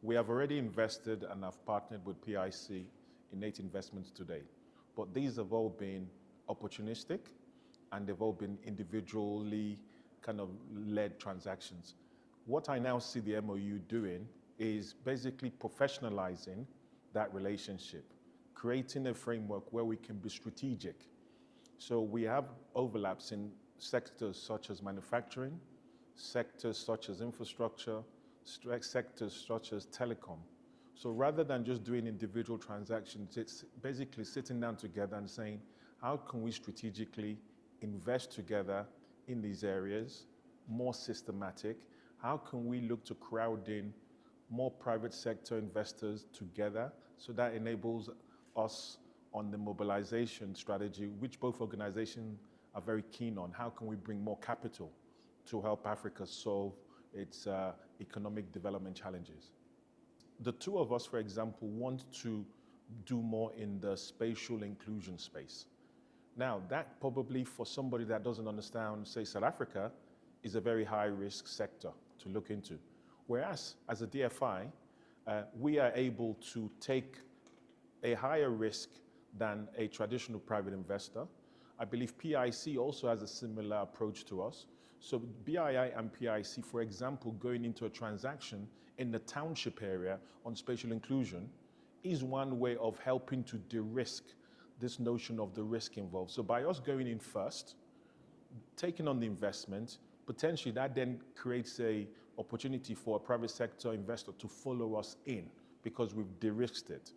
We have already invested and have partnered with PIC in 8 investments today. But these have all been opportunistic and they've all been individually kind of led transactions. What I now see the MOU doing is basically professionalizing that relationship, creating a framework where we can be strategic. So we have overlaps in sectors such as manufacturing, sectors such as infrastructure, sectors such as telecom. So rather than just doing individual transactions, it's basically sitting down together and saying, how can we strategically invest together in these areas, more systematic? How can we look to crowd in more private sector investors together so that enables us on the mobilization strategy, which both organizations are very keen on. How can we bring more capital to help Africa solve its economic development challenges? The two of us, for example, want to do more in the spatial inclusion space. Now, that probably for somebody that doesn't understand, say, South Africa, is a very high-risk sector to look into. Whereas, as a DFI, we are able to take a higher risk than a traditional private investor. I believe PIC also has a similar approach to us. So BII and PIC, for example, going into a transaction in the township area on spatial inclusion is one way of helping to de-risk this notion of the risk involved. So by us going in first, taking on the investment, potentially that then creates a opportunity for a private sector investor to follow us in because we've de-risked it.